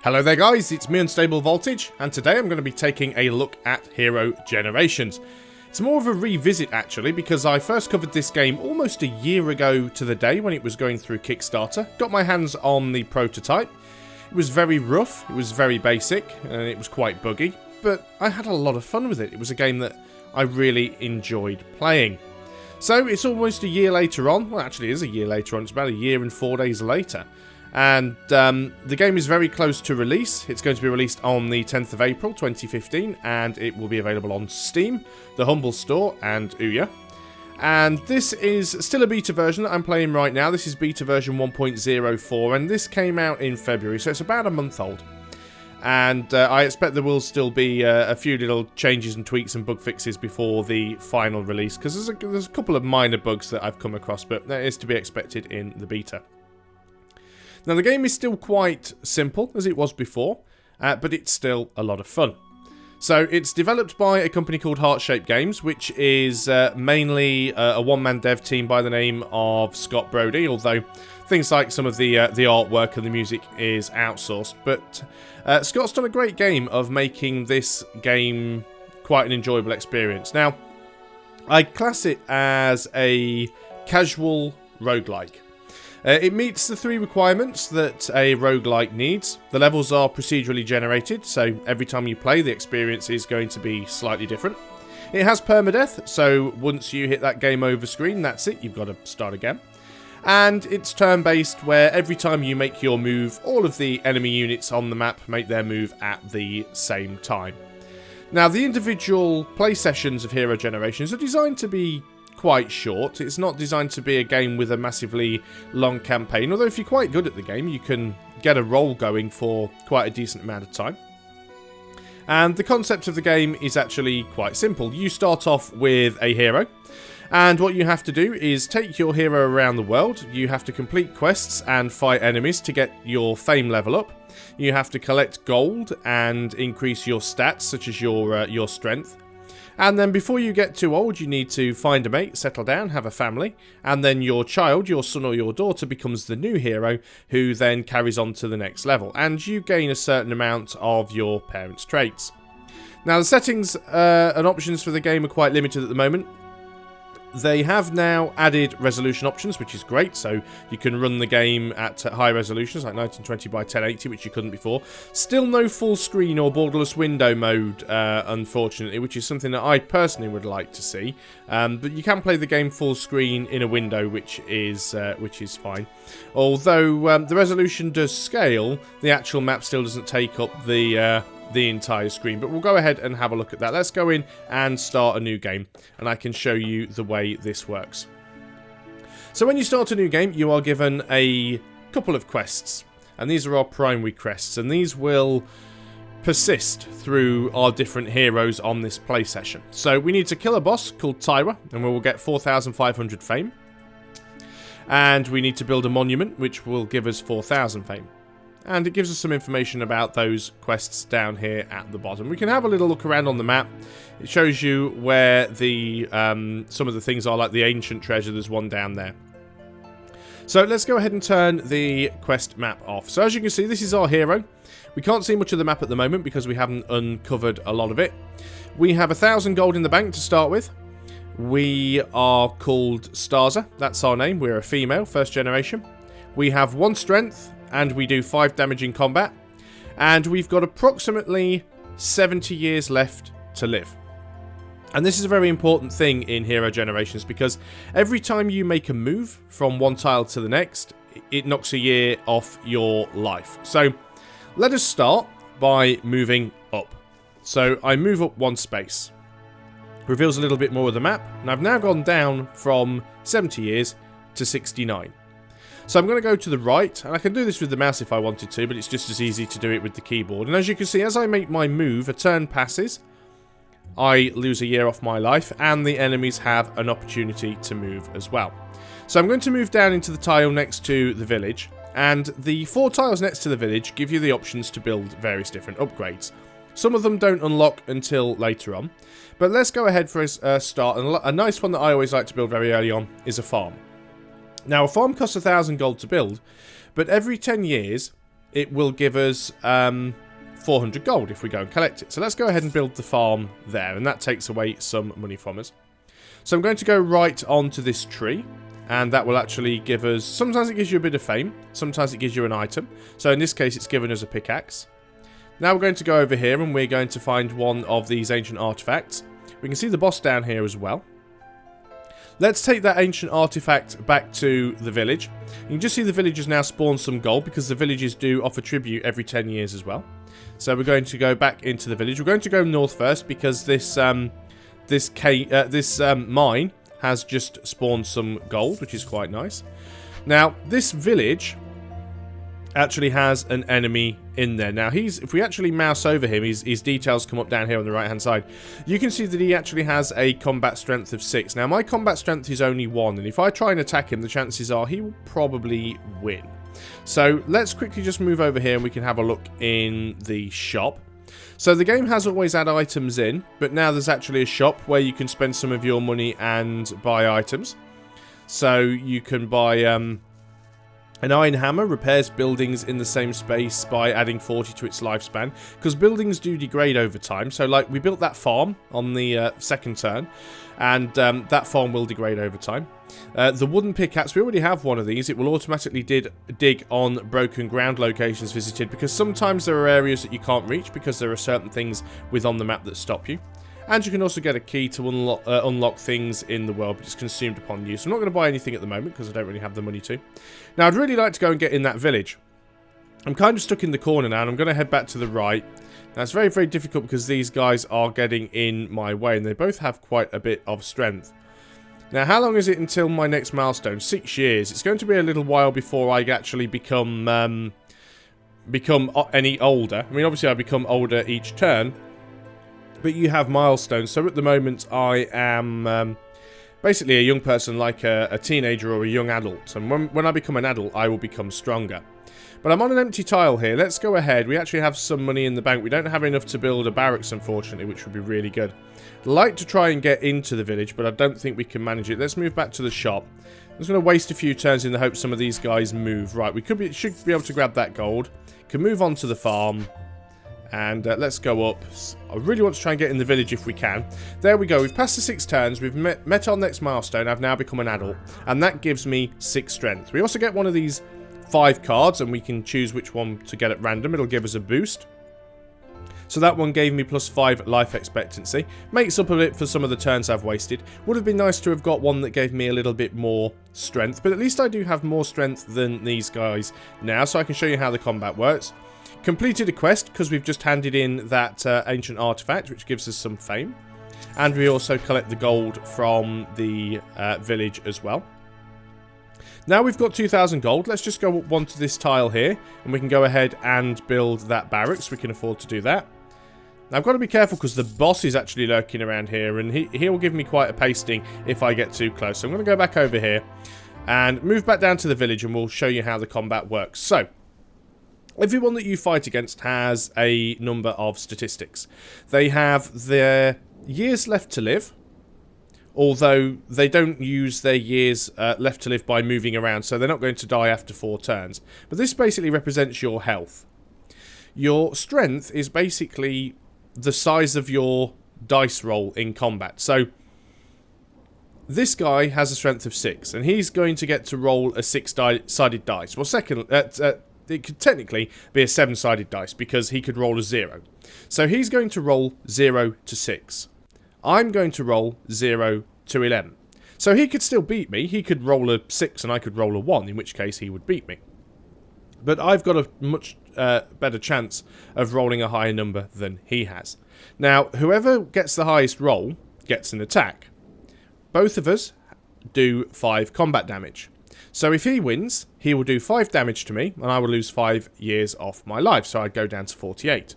Hello there guys, it's me Unstable Voltage, and today I'm going to be taking a look at Hero Generations. It's more of a revisit actually, because I first covered this game almost a year ago to the day when it was going through Kickstarter. Got my hands on the prototype. It was very rough, it was very basic, and it was quite buggy, but I had a lot of fun with it. It was a game that I really enjoyed playing. So it's almost a year later on, well actually it is a year later on, it's about a year and 4 days later. And the game is very close to release. It's going to be released on the 10th of April 2015, and it will be available on Steam, the Humble Store, and Ouya. And this is still a beta version that I'm playing right now. This is beta version 1.04, and this came out in February, so it's about a month old. And I expect there will still be a few little changes and tweaks and bug fixes before the final release, because there's a couple of minor bugs that I've come across, but that is to be expected in the beta. Now the game is still quite simple as it was before, but it's still a lot of fun. So it's developed by a company called Heart-Shaped Games, which is mainly a one-man dev team by the name of Scott Brody, although things like some of the artwork and the music is outsourced. But Scott's done a great game of making this game quite an enjoyable experience. Now, I class it as a casual roguelike. It meets the three requirements that a roguelike needs. The levels are procedurally generated, so every time you play, the experience is going to be slightly different. It has permadeath, so once you hit that game over screen, that's it, you've got to start again. And it's turn-based, where every time you make your move, all of the enemy units on the map make their move at the same time. Now, the individual play sessions of Hero Generations are designed to be quite short. It's not designed to be a game with a massively long campaign, although if you're quite good at the game you can get a roll going for quite a decent amount of time. And the concept of the game is actually quite simple. You start off with a hero, and what you have to do is take your hero around the world. You have to complete quests and fight enemies to get your fame level up. You have to collect gold and increase your stats, such as your strength. And then before you get too old, you need to find a mate, settle down, have a family, and then your child, your son or your daughter, becomes the new hero, who then carries on to the next level, and you gain a certain amount of your parents' traits. Now, the settings and options for the game are quite limited at the moment. They have now added resolution options, which is great, so you can run the game at high resolutions, like 1920 by 1080, which you couldn't before. Still no full screen or borderless window mode, unfortunately, which is something that I personally would like to see. But you can play the game full screen in a window, which is fine. Although the resolution does scale, the actual map still doesn't take up the entire screen, but we'll go ahead and have a look at that. Let's go in and start a new game, and I can show you the way this works. So when you start a new game, you are given a couple of quests, and these are our primary quests, and these will persist through our different heroes on this play session. So we need to kill a boss called Tyra, and we will get 4,500 fame, and we need to build a monument, which will give us 4,000 fame. And it gives us some information about those quests down here at the bottom. We can have a little look around on the map. It shows you where the some of the things are, like the ancient treasure. There's one down there. So let's go ahead and turn the quest map off. So as you can see, this is our hero. We can't see much of the map at the moment because we haven't uncovered a lot of it. We have 1,000 gold in the bank to start with. We are called Starza. That's our name. We're a female, first generation. We have 1 strength, and we do 5 damage in combat, and we've got approximately 70 years left to live. And this is a very important thing in Hero Generations, because every time you make a move from one tile to the next, it knocks a year off your life. So let us start by moving up. So I move up 1 space. Reveals a little bit more of the map, and I've now gone down from 70 years to 69. So I'm going to go to the right, and I can do this with the mouse if I wanted to, but it's just as easy to do it with the keyboard. And as you can see, as I make my move, a turn passes, I lose a year off my life, and the enemies have an opportunity to move as well. So I'm going to move down into the tile next to the village, and the 4 tiles next to the village give you the options to build various different upgrades. Some of them don't unlock until later on, but let's go ahead for a start. And a nice one that I always like to build very early on is a farm. Now, a farm costs 1,000 gold to build, but every 10 years it will give us 400 gold if we go and collect it. So let's go ahead and build the farm there, and that takes away some money from us. So I'm going to go right onto this tree, and that will actually give us... Sometimes it gives you a bit of fame, sometimes it gives you an item. So in this case, it's given us a pickaxe. Now we're going to go over here, and we're going to find one of these ancient artifacts. We can see the boss down here as well. Let's take that ancient artifact back to the village. You can just see the village has now spawned some gold, because the villages do offer tribute every 10 years as well. So we're going to go back into the village. We're going to go north first, because this mine has just spawned some gold, which is quite nice. Now, this village actually has an enemy in there. Now, if we actually mouse over him, his details come up down here on the right-hand side. You can see that he actually has a combat strength of 6. Now, my combat strength is only 1, and if I try and attack him, the chances are he will probably win. So, let's quickly just move over here, and we can have a look in the shop. So, the game has always had items in, but now there's actually a shop where you can spend some of your money and buy items. So, you can buy... An iron hammer repairs buildings in the same space by adding 40 to its lifespan, because buildings do degrade over time. So, like, we built that farm on the second turn, and that farm will degrade over time. The wooden pickaxe, we already have one of these. It will automatically dig on broken ground locations visited, because sometimes there are areas that you can't reach because there are certain things on the map that stop you. And you can also get a key to unlock things in the world, which is consumed upon use. I'm not going to buy anything at the moment because I don't really have the money to. Now, I'd really like to go and get in that village. I'm kind of stuck in the corner now, and I'm going to head back to the right. Now, it's very, very difficult because these guys are getting in my way, and they both have quite a bit of strength. Now, how long is it until my next milestone? 6 years. It's going to be a little while before I actually become any older. I mean, obviously, I become older each turn. But you have milestones. So at the moment, I am basically a young person, like a teenager or a young adult. And when I become an adult, I will become stronger. But I'm on an empty tile here. Let's go ahead. We actually have some money in the bank. We don't have enough to build a barracks, unfortunately, which would be really good. I'd like to try and get into the village, but I don't think we can manage it. Let's move back to the shop. I'm just going to waste a few turns in the hope some of these guys move. Right, we should be able to grab that gold. Can move on to the farm. And let's go up. I really want to try and get in the village if we can. There we go. We've passed the 6 turns. We've met our next milestone. I've now become an adult. And that gives me 6 strength. We also get one of these 5 cards, and we can choose which one to get at random. It'll give us a boost. So that one gave me +5 life expectancy. Makes up a bit for some of the turns I've wasted. Would have been nice to have got one that gave me a little bit more strength. But at least I do have more strength than these guys now. So I can show you how the combat works. Completed a quest because we've just handed in that ancient artifact, which gives us some fame. And we also collect the gold from the village as well. Now we've got 2,000 gold. Let's just go up onto this tile here, and we can go ahead and build that barracks. We can afford to do that. Now I've got to be careful because the boss is actually lurking around here, and he will give me quite a pasting if I get too close. So I'm going to go back over here and move back down to the village, and we'll show you how the combat works. So, everyone that you fight against has a number of statistics. They have their years left to live, although they don't use their years left to live by moving around, so they're not going to die after 4 turns. But this basically represents your health. Your strength is basically the size of your dice roll in combat. So, this guy has a strength of 6, and he's going to get to roll a 6-sided dice. Well, it could technically be a 7-sided dice because he could roll a 0. So he's going to roll 0 to 6. I'm going to roll 0 to 11. So he could still beat me. He could roll a 6 and I could roll a 1, in which case he would beat me. But I've got a much better chance of rolling a higher number than he has. Now, whoever gets the highest roll gets an attack. Both of us do 5 combat damage. So if he wins, he will do 5 damage to me, and I will lose 5 years off my life, so I'd go down to 48.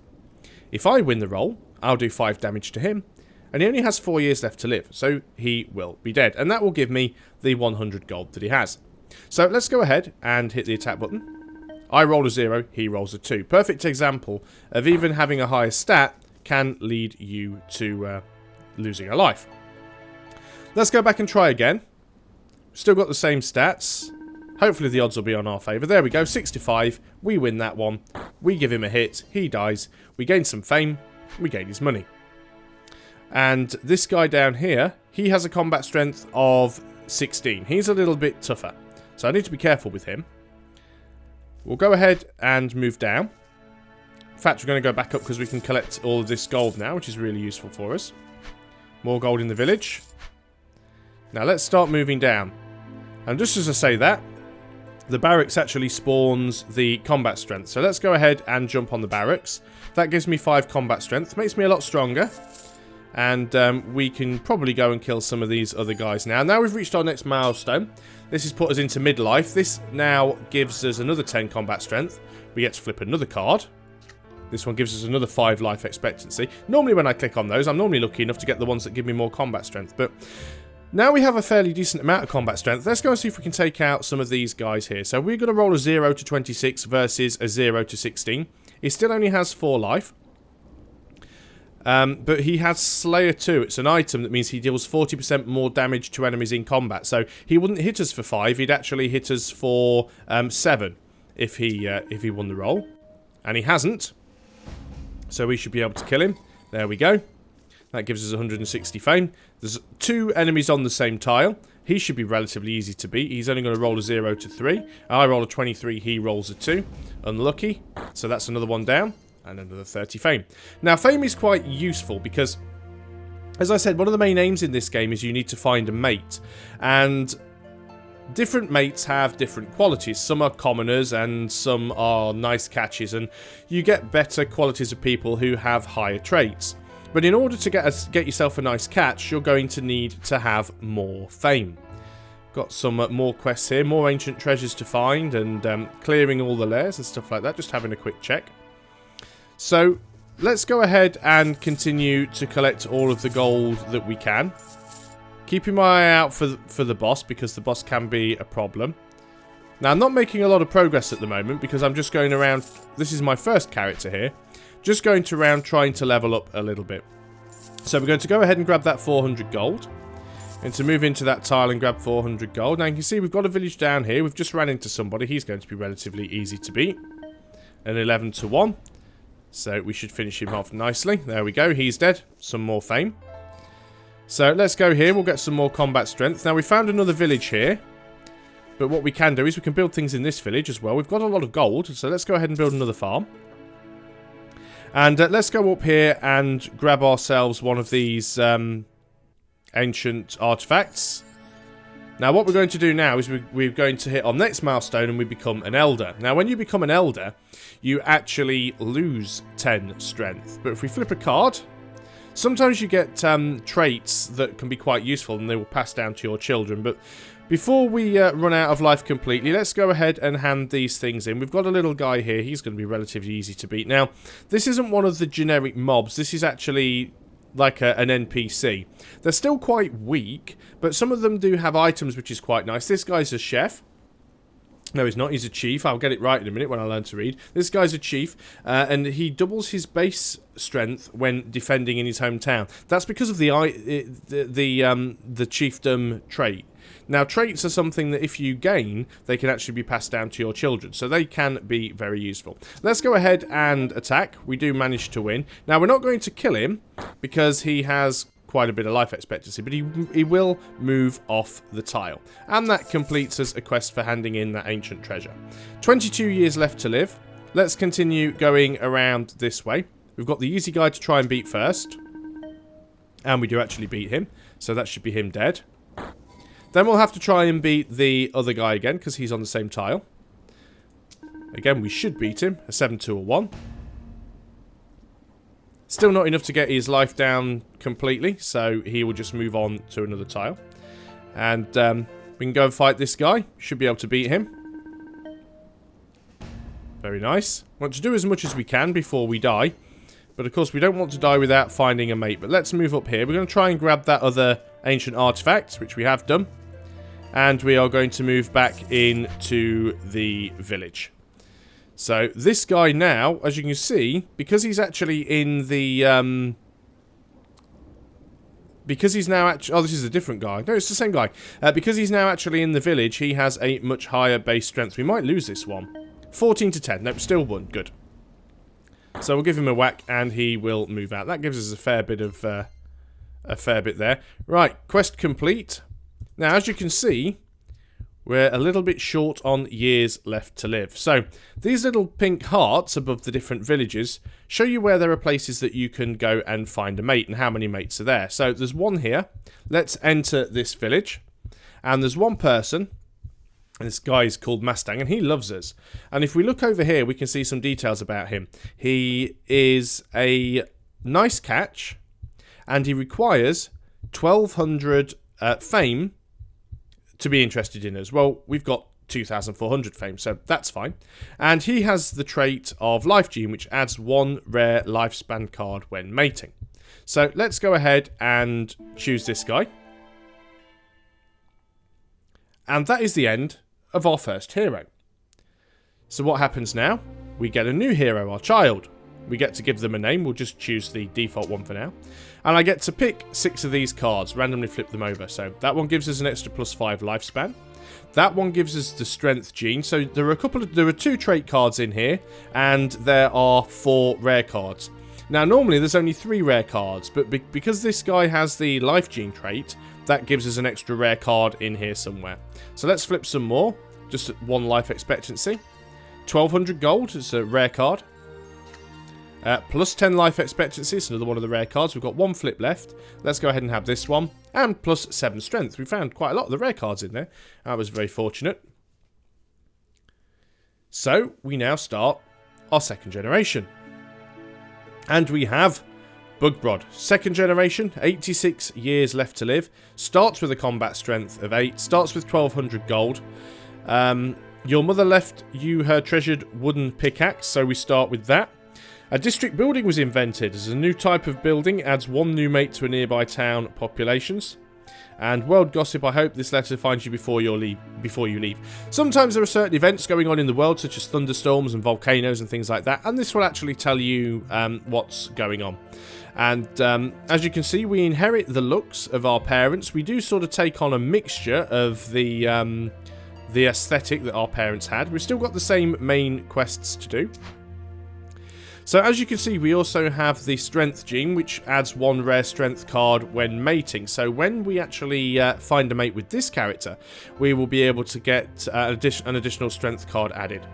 If I win the roll, I'll do 5 damage to him, and he only has 4 years left to live, so he will be dead. And that will give me the 100 gold that he has. So let's go ahead and hit the attack button. I roll a 0, he rolls a 2. Perfect example of even having a higher stat can lead you to losing a life. Let's go back and try again. Still got the same stats. Hopefully the odds will be on our favour. There we go, 6 to 5. We win that one. We give him a hit. He dies. We gain some fame. We gain his money. And this guy down here, he has a combat strength of 16. He's a little bit tougher. So I need to be careful with him. We'll go ahead and move down. In fact, we're going to go back up because we can collect all of this gold now, which is really useful for us. More gold in the village. Now let's start moving down. And just as I say that, the barracks actually spawns the combat strength. So let's go ahead and jump on the barracks. That gives me 5 combat strength. Makes me a lot stronger. And we can probably go and kill some of these other guys now. Now we've reached our next milestone. This has put us into midlife. This now gives us another 10 combat strength. We get to flip another card. This one gives us another 5 life expectancy. Normally when I click on those, I'm normally lucky enough to get the ones that give me more combat strength. But now we have a fairly decent amount of combat strength. Let's go and see if we can take out some of these guys here. So we're going to roll a 0 to 26 versus a 0 to 16. He still only has 4 life. But he has Slayer 2. It's an item that means he deals 40% more damage to enemies in combat. So he wouldn't hit us for 5. He'd actually hit us for 7 if he won the roll. And he hasn't. So we should be able to kill him. There we go. That gives us 160 fame. There's 2 enemies on the same tile. He should be relatively easy to beat. He's only going to roll a 0 to 3. I roll a 23. He rolls a 2. Unlucky. So that's another one down. And another 30 fame. Now, fame is quite useful because, as I said, one of the main aims in this game is you need to find a mate. And different mates have different qualities. Some are commoners and some are nice catches. And you get better qualities of people who have higher traits. But in order to get yourself a nice catch, you're going to need to have more fame. Got some more quests here. More ancient treasures to find and clearing all the lairs and stuff like that. Just having a quick check. So, let's go ahead and continue to collect all of the gold that we can. Keeping my eye out for the boss, because the boss can be a problem. Now, I'm not making a lot of progress at the moment, because I'm just going around... This is my first character here. Just going around trying to level up a little bit. So, we're going to go ahead and grab that 400 gold. And to move into that tile and grab 400 gold. Now, you can see we've got a village down here. We've just ran into somebody. He's going to be relatively easy to beat. An 11 to 1. So we should finish him off nicely. There we go. He's dead. Some more fame. So let's go here. We'll get some more combat strength. Now we found another village here. But what we can do is we can build things in this village as well. We've got a lot of gold. So let's go ahead and build another farm. And let's go up here and grab ourselves one of these ancient artifacts. Now what we're going to do now is we're going to hit our next milestone and we become an elder. Now when you become an elder, you actually lose 10 strength. But if we flip a card, sometimes you get traits that can be quite useful and they will pass down to your children. But before we run out of life completely, let's go ahead and hand these things in. We've got a little guy here. He's going to be relatively easy to beat. Now, this isn't one of the generic mobs. This is actually like an NPC. They're still quite weak, but some of them do have items, which is quite nice. This guy's a chef. No, he's not. He's a chief. I'll get it right in a minute when I learn to read. This guy's a chief, and he doubles his base strength when defending in his hometown. That's because of the chiefdom trait. Now, traits are something that if you gain, they can actually be passed down to your children. So they can be very useful. Let's go ahead and attack. We do manage to win. Now, we're not going to kill him because he has quite a bit of life expectancy, but he will move off the tile. And that completes us a quest for handing in that ancient treasure. 22 years left to live. Let's continue going around this way. We've got the easy guy to try and beat first. And we do actually beat him. So that should be him dead. Then we'll have to try and beat the other guy again, because he's on the same tile. Again, we should beat him. A 7 to a 1. Still not enough to get his life down completely, so he will just move on to another tile. And we can go and fight this guy. Should be able to beat him. Very nice. Want to do as much as we can before we die. But of course, we don't want to die without finding a mate. But let's move up here. We're going to try and grab that other ancient artifact, which we have done. And we are going to move back into the village. So, this guy now, as you can see, because he's actually in the because he's now actually... Oh, this is a different guy. No, it's the same guy. Because he's now actually in the village, he has a much higher base strength. We might lose this one. 14 to 10. Nope, still won. Good. So we'll give him a whack, and he will move out. That gives us a fair bit of... a fair bit there. Right, quest complete. Now, as you can see, we're a little bit short on years left to live. So, these little pink hearts above the different villages show you where there are places that you can go and find a mate and how many mates are there. So, there's one here. Let's enter this village. And there's one person. This guy is called Mustang, and he loves us. And if we look over here, we can see some details about him. He is a nice catch, and he requires 1,200 fame to be interested in us. Well, we've got 2,400 fame, so that's fine. And he has the trait of Life Gene, which adds 1 rare lifespan card when mating. So let's go ahead and choose this guy. And that is the end of our first hero. So what happens now? We get a new hero, our child. We get to give them a name. We'll just choose the default one for now. And I get to pick 6 of these cards, randomly flip them over. So that one gives us an extra +5 lifespan. That one gives us the strength gene. So there are 2 trait cards in here, and there are 4 rare cards. Now normally there's only 3 rare cards, but because this guy has the life gene trait, that gives us an extra rare card in here somewhere. So let's flip some more, just at 1 life expectancy. 1,200 gold is a rare card. Plus 10 life expectancy, it's another one of the rare cards. We've got 1 flip left. Let's go ahead and have this one. And plus 7 strength. We found quite a lot of the rare cards in there. I was very fortunate. So, we now start our second generation. And we have Bugbrod. Second generation, 86 years left to live. Starts with a combat strength of 8. Starts with 1,200 gold. Your mother left you her treasured wooden pickaxe, so we start with that. A district building was invented as a new type of building, adds 1 new mate to a nearby town populations. And world gossip, I hope this letter finds you before you leave. Sometimes there are certain events going on in the world, such as thunderstorms and volcanoes and things like that, and this will actually tell you what's going on. And as you can see, we inherit the looks of our parents. We do sort of take on a mixture of the aesthetic that our parents had. We've still got the same main quests to do. So as you can see, we also have the strength gene, which adds 1 rare strength card when mating. So when we actually find a mate with this character, we will be able to get an additional strength card added.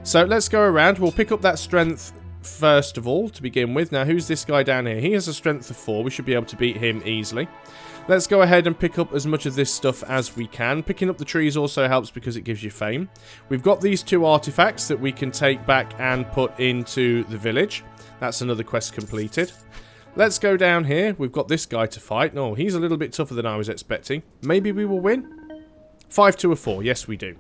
So let's go around. We'll pick up that strength first of all to begin with. Now, who's this guy down here? He has a strength of 4. We should be able to beat him easily. Let's go ahead and pick up as much of this stuff as we can. Picking up the trees also helps because it gives you fame. We've got these 2 artifacts that we can take back and put into the village. That's another quest completed. Let's go down here. We've got this guy to fight. No, he's a little bit tougher than I was expecting. Maybe we will win? 5 to a 4. Yes, we do.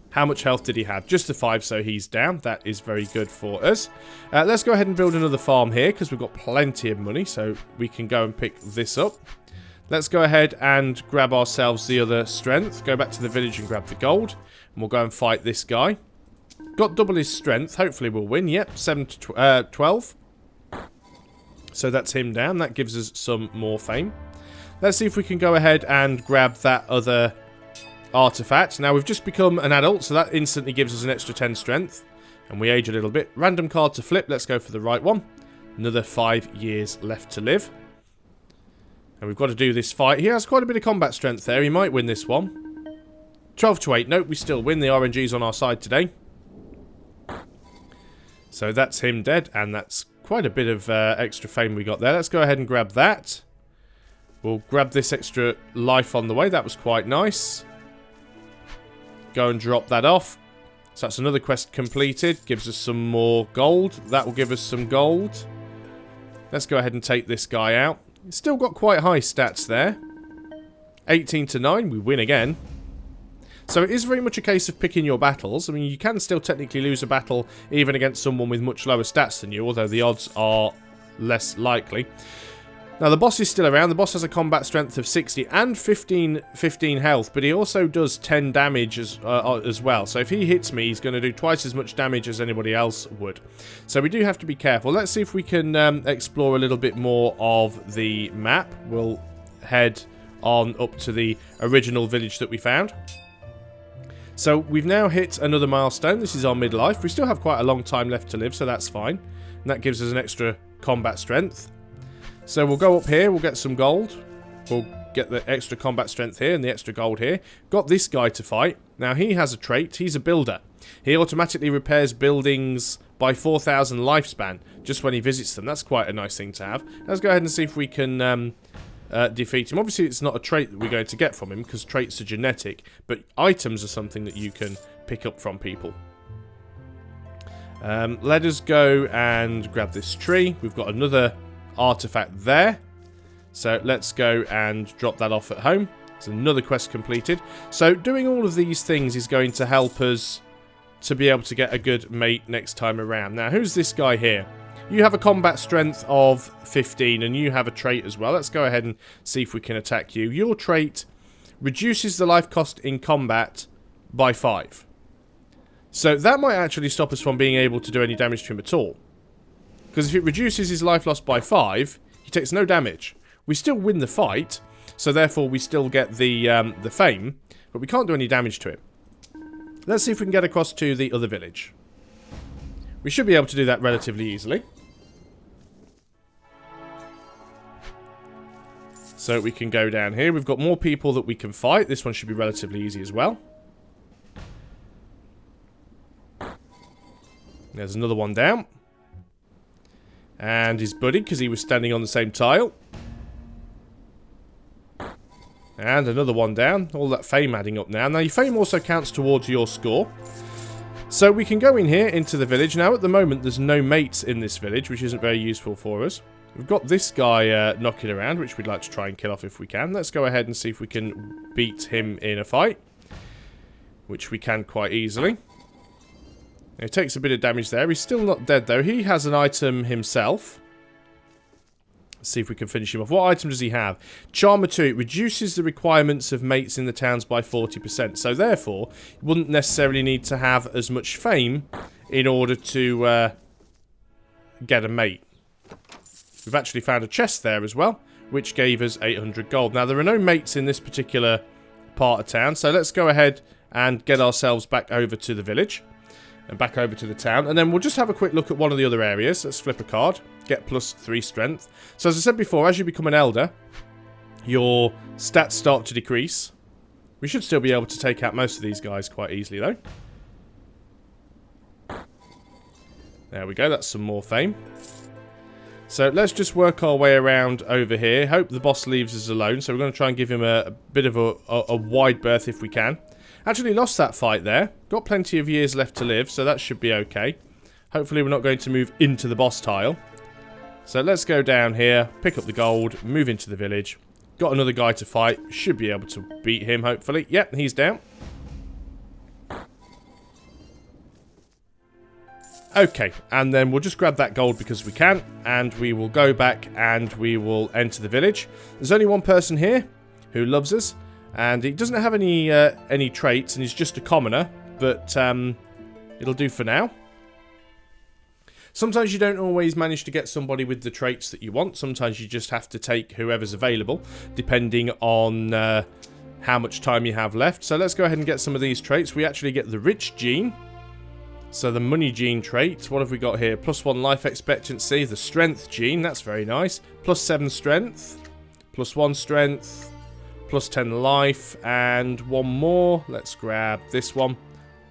How much health did he have? Just the 5, so he's down. That is very good for us. Let's go ahead and build another farm here, because we've got plenty of money, so we can go and pick this up. Let's go ahead and grab ourselves the other strength. Go back to the village and grab the gold. And we'll go and fight this guy. Got double his strength. Hopefully we'll win. Yep, 7 to 12. So that's him down. That gives us some more fame. Let's see if we can go ahead and grab that other artifact. Now we've just become an adult, so that instantly gives us an extra 10 strength, and we age a little bit. Random card to flip. Let's go for the right one. Another 5 years left to live, and we've got to do this fight. He has quite a bit of combat strength there. He might win this one. 12 to 8. Nope, we still win. The RNG's on our side today. So that's him dead, and that's quite a bit of extra fame we got there. Let's go ahead and grab that. We'll grab this extra life on the way. That was quite nice. Go and drop that off. So that's another quest completed. Gives us some more gold. That will give us some gold. Let's go ahead and take this guy out. He's still got quite high stats there. 18 to 9. We win again. So it is very much a case of picking your battles. I mean, you can still technically lose a battle even against someone with much lower stats than you, although the odds are less likely. Now, the boss is still around. The boss has a combat strength of 60 and 15 health, but he also does 10 damage as well. So if he hits me, he's going to do twice as much damage as anybody else would. So we do have to be careful. Let's see if we can explore a little bit more of the map. We'll head on up to the original village that we found. So we've now hit another milestone. This is our midlife. We still have quite a long time left to live, so that's fine. And that gives us an extra combat strength. So we'll go up here, we'll get some gold. We'll get the extra combat strength here and the extra gold here. Got this guy to fight. Now he has a trait, he's a builder. He automatically repairs buildings by 4,000 lifespan just when he visits them. That's quite a nice thing to have. Let's go ahead and see if we can defeat him. Obviously it's not a trait that we're going to get from him because traits are genetic, but items are something that you can pick up from people. Let us go and grab this tree. We've got another artifact there, so let's go and drop that off at home. It's another quest completed. So doing all of these things is going to help us to be able to get a good mate next time around. Now, who's this guy here? You have a combat strength of 15 and you have a trait as well. Let's go ahead and see if we can attack you. Your trait reduces the life cost in combat by 5. So that might actually stop us from being able to do any damage to him at all. Because if it reduces his life loss by 5, he takes no damage. We still win the fight, so therefore we still get the fame, but we can't do any damage to him. Let's see if we can get across to the other village. We should be able to do that relatively easily. So we can go down here. We've got more people that we can fight. This one should be relatively easy as well. There's another one down. And his buddy, because he was standing on the same tile. And another one down. All that fame adding up now. Now, your fame also counts towards your score. So we can go in here into the village. Now, at the moment, there's no mates in this village, which isn't very useful for us. We've got this guy knocking around, which we'd like to try and kill off if we can. Let's go ahead and see if we can beat him in a fight. Which we can quite easily. He takes a bit of damage there. He's still not dead, though. He has an item himself. Let's see if we can finish him off. What item does he have? Charmer 2. It reduces the requirements of mates in the towns by 40%. So, therefore, you wouldn't necessarily need to have as much fame in order to get a mate. We've actually found a chest there as well, which gave us 800 gold. Now, there are no mates in this particular part of town, so let's go ahead and get ourselves back over to the village. And back over to the town. And then we'll just have a quick look at one of the other areas. Let's flip a card. Get plus 3 strength. So as I said before, as you become an elder, your stats start to decrease. We should still be able to take out most of these guys quite easily, though. There we go. That's some more fame. So let's just work our way around over here. Hope the boss leaves us alone. So we're going to try and give him a bit of a wide berth if we can. Actually lost that fight there. Got plenty of years left to live, so that should be okay. Hopefully we're not going to move into the boss tile. So let's go down here, pick up the gold, move into the village. Got another guy to fight. Should be able to beat him, hopefully. Yep, he's down. Okay, and then we'll just grab that gold because we can. And we will go back and we will enter the village. There's only one person here who loves us. And he doesn't have any traits, and he's just a commoner, but it'll do for now. Sometimes you don't always manage to get somebody with the traits that you want. Sometimes you just have to take whoever's available, depending on how much time you have left. So let's go ahead and get some of these traits. We actually get the rich gene. So the money gene trait. What have we got here? +1 life expectancy. The strength gene. That's very nice. +7 strength. +1 strength. +10 life, and one more. Let's grab this one.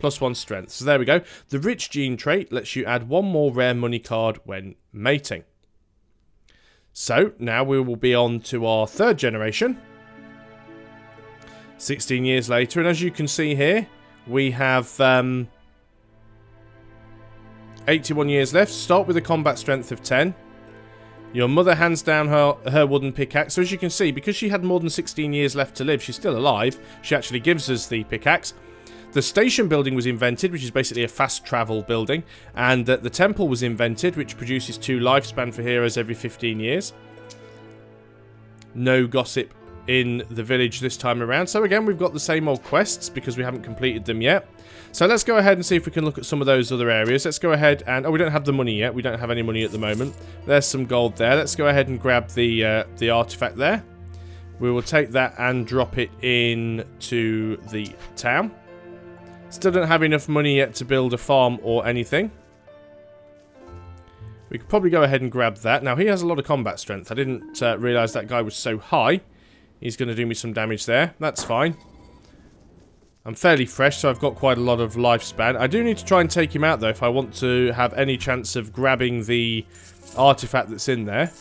+1 strength. So there we go. The rich gene trait lets you add one more rare money card when mating. So now we will be on to our 3rd generation. 16 years later, and as you can see here, we have 81 years left. Start with a combat strength of 10. Your mother hands down her wooden pickaxe. So as you can see, because she had more than 16 years left to live, she's still alive. She actually gives us the pickaxe. The station building was invented, which is basically a fast travel building. And the temple was invented, which produces 2 lifespan for heroes every 15 years. no gossip in the village this time around. So again, we've got the same old quests because we haven't completed them yet. So let's go ahead and see if we can look at some of those other areas. Let's go ahead and... Oh, we don't have the money yet. We don't have any money at the moment. There's some gold there. Let's go ahead and grab the artifact there. We will take that and drop it in to the town. Still don't have enough money yet to build a farm or anything. We could probably go ahead and grab that. Now, he has a lot of combat strength. I didn't realise that guy was so high. He's going to do me some damage there. That's fine. I'm fairly fresh, so I've got quite a lot of lifespan. I do need to try and take him out, though, if I want to have any chance of grabbing the artifact that's in there.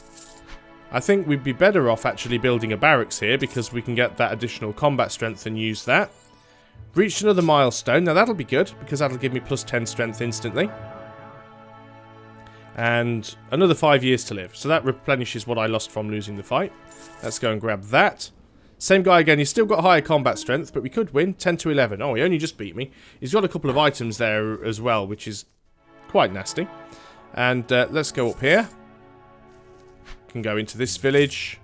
I think we'd be better off actually building a barracks here, because we can get that additional combat strength and use that. Reached another milestone. Now, that'll be good, because that'll give me plus 10 strength instantly. And another 5 years to live. So that replenishes what I lost from losing the fight. Let's go and grab that. Same guy again. He's still got higher combat strength, but we could win. 10 to 11. Oh, he only just beat me. He's got a couple of items there as well, which is quite nasty. And let's go up here. Can go into this village.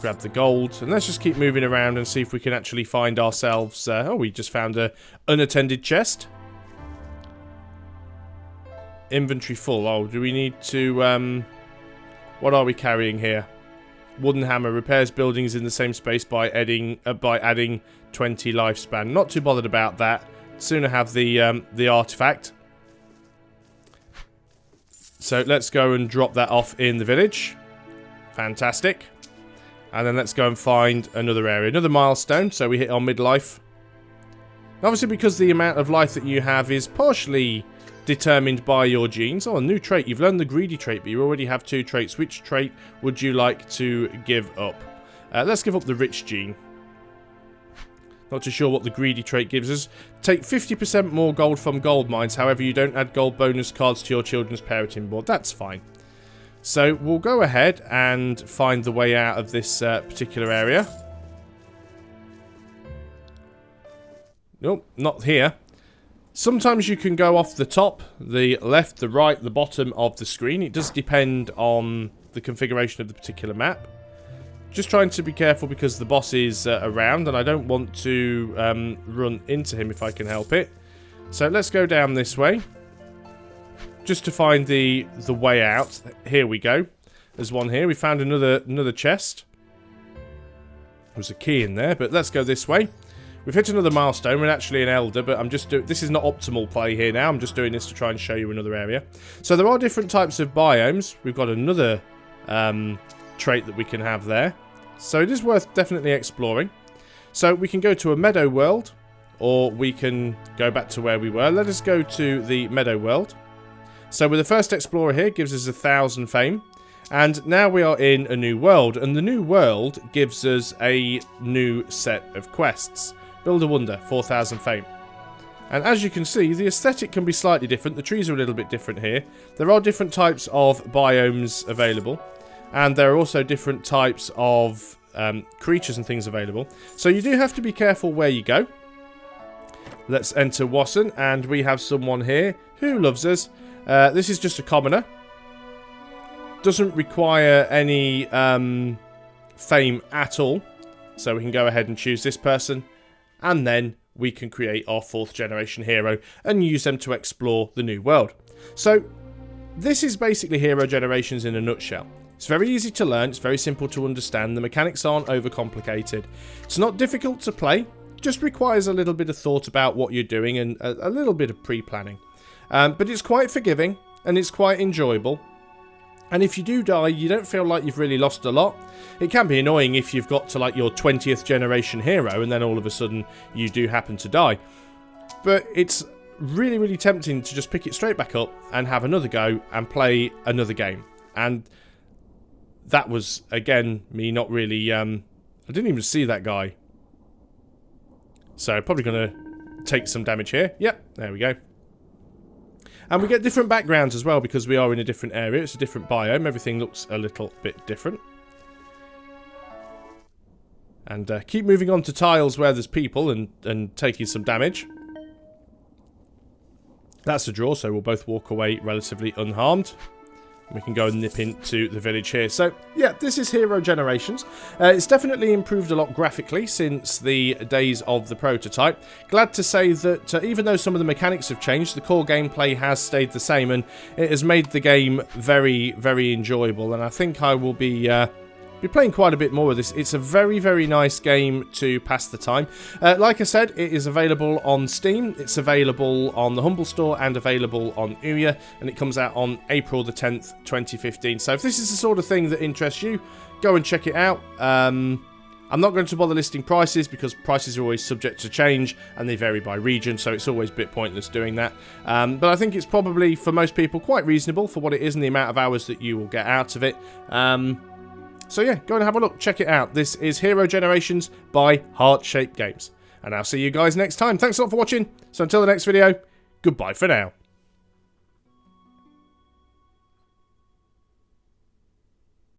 Grab the gold. And let's just keep moving around and see if we can actually find ourselves... oh, we just found a unattended chest. Inventory full. Oh, do we need to... what are we carrying here? Wooden hammer. Repairs buildings in the same space by adding 20 lifespan. Not too bothered about that. Sooner have the artifact. So let's go and drop that off in the village. Fantastic. And then let's go and find another area. Another milestone. So we hit our midlife. Obviously, because the amount of life that you have is partially determined by your genes. Oh, a new trait. You've learned the greedy trait, but you already have 2 traits. Which trait would you like to give up? Let's give up the rich gene. Not too sure what the greedy trait gives us. Take 50% more gold from gold mines. However, you don't add gold bonus cards to your children's parenting board. That's fine. So we'll go ahead and find the way out of this particular area. Nope, not here. Sometimes you can go off the top, the left, the right, the bottom of the screen. It does depend on the configuration of the particular map. Just trying to be careful because the boss is around and I don't want to run into him if I can help it. So let's go down this way. Just to find the way out. Here we go. There's one here. We found another chest. There's a key in there, but let's go this way. We've hit another milestone. We're actually an elder, but I'm just doing... This is not optimal play here now. I'm just doing this to try and show you another area. So there are different types of biomes. We've got another trait that we can have there. So it is worth definitely exploring. So we can go to a meadow world, or we can go back to where we were. Let us go to the meadow world. So with the first explorer here, gives us 1,000 fame. And now we are in a new world. And the new world gives us a new set of quests. Build a wonder, 4,000 fame. And as you can see, the aesthetic can be slightly different. The trees are a little bit different here. There are different types of biomes available. And there are also different types of creatures and things available. So you do have to be careful where you go. Let's enter Wasson. And we have someone here who loves us. This is just a commoner. Doesn't require any fame at all. So we can go ahead and choose this person. And then we can create our 4th generation hero and use them to explore the new world. So this is basically Hero Generations in a nutshell. It's very easy to learn. It's very simple to understand. The mechanics aren't overcomplicated. It's not difficult to play. Just requires a little bit of thought about what you're doing and a little bit of pre-planning. But it's quite forgiving and it's quite enjoyable. And if you do die, you don't feel like you've really lost a lot. It can be annoying if you've got to like your 20th generation hero and then all of a sudden you do happen to die. But it's really, really tempting to just pick it straight back up and have another go and play another game. And that was, again, me not really... I didn't even see that guy. So probably going to take some damage here. Yep, there we go. And we get different backgrounds as well because we are in a different area. It's a different biome. Everything looks a little bit different. And keep moving on to tiles where there's people and taking some damage. That's a draw, so we'll both walk away relatively unharmed. We can go and nip into the village here. So, yeah, this is Hero Generations. It's definitely improved a lot graphically since the days of the prototype. Glad to say that even though some of the mechanics have changed, the core gameplay has stayed the same, and it has made the game very, very enjoyable. And I think I will be playing quite a bit more of this. It's a very, very nice game to pass the time. Like I said, it is available on Steam, it's available on the Humble Store, and available on Ouya, and it comes out on April the 10th, 2015. So if this is the sort of thing that interests you, go and check it out. I'm not going to bother listing prices, because prices are always subject to change, and they vary by region, so it's always a bit pointless doing that. But I think it's probably, for most people, quite reasonable for what it is and the amount of hours that you will get out of it. So yeah, go and have a look, check it out. This is Hero Generations by Heart Shape Games. And I'll see you guys next time. Thanks a lot for watching. So until the next video, goodbye for now.